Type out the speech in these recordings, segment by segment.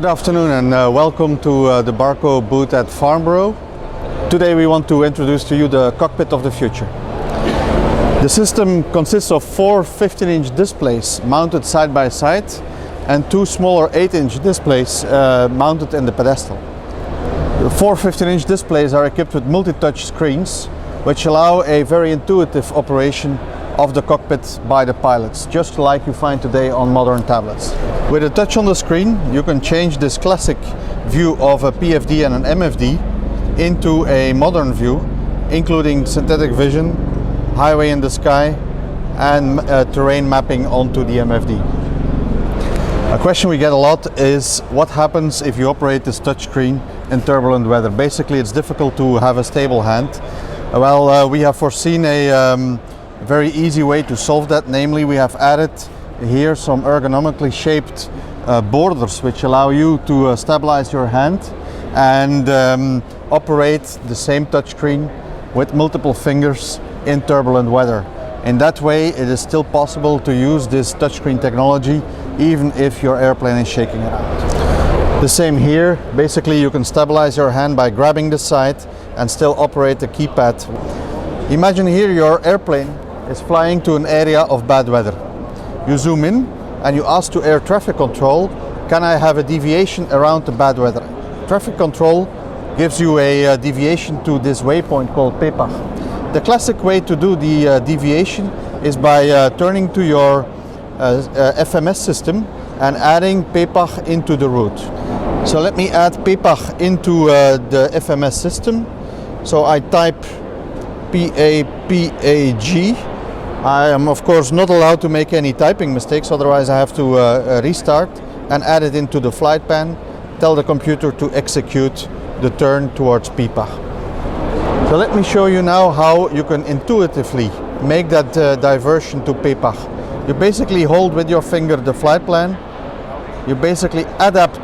Good afternoon and welcome to the Barco booth at Farnborough. Today we want to introduce to you the cockpit of the future. The system consists of four 15-inch displays mounted side by side and two smaller 8-inch displays mounted in the pedestal. The four 15-inch displays are equipped with multi-touch screens which allow a very intuitive operation of the cockpit by the pilots, just like you find today on modern tablets. With a touch on the screen, you can change this classic view of a PFD and an MFD into a modern view, including synthetic vision, highway in the sky, and terrain mapping onto the MFD. A question we get a lot is what happens if you operate this touchscreen in turbulent weather? Basically, it's difficult to have a stable hand. Well, we have foreseen a very easy way to solve that. Namely, we have added here some ergonomically shaped borders which allow you to stabilize your hand and operate the same touchscreen with multiple fingers in turbulent weather. In that way, it is still possible to use this touchscreen technology even if your airplane is shaking around. The same here. Basically, you can stabilize your hand by grabbing the side and still operate the keypad. Imagine here your airplane is flying to an area of bad weather. You zoom in and you ask to air traffic control, can I have a deviation around the bad weather? Traffic control gives you a deviation to this waypoint called PEPAG. The classic way to do the deviation is by turning to your FMS system and adding PEPAG into the route. So let me add PEPAG into the FMS system. So I type PAPAG. I am of course not allowed to make any typing mistakes, otherwise I have to restart and add it into the flight pan, tell the computer to execute the turn towards PEPAG. So let me show you now how you can intuitively make that diversion to PEPAG. You basically hold with your finger the flight plan, you basically adapt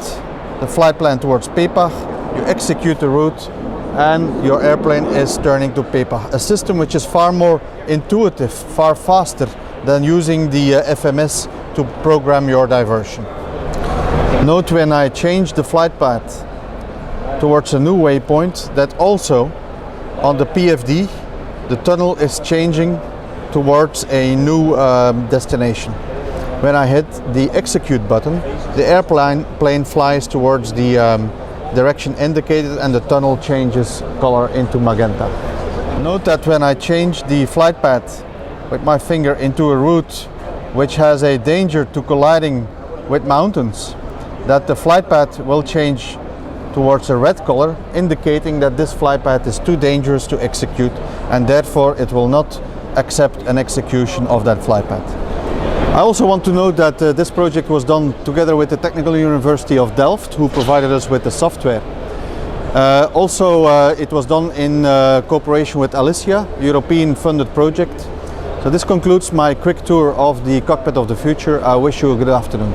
the flight plan towards PEPAG, you execute the route, and your airplane is turning to PEPAG. A system which is far more intuitive, far faster than using the FMS to program your diversion. Note when I change the flight path towards a new waypoint that also on the PFD the tunnel is changing towards a new destination. When I hit the execute button, the airplane flies towards the direction indicated and the tunnel changes color into magenta. Note that when I change the flight path with my finger into a route which has a danger to colliding with mountains, that the flight path will change towards a red color, indicating that this flight path is too dangerous to execute and therefore it will not accept an execution of that flight path. I also want to note that this project was done together with the Technical University of Delft, who provided us with the software. It was done in cooperation with Alicia, European funded project. So this concludes my quick tour of the cockpit of the future. I wish you a good afternoon.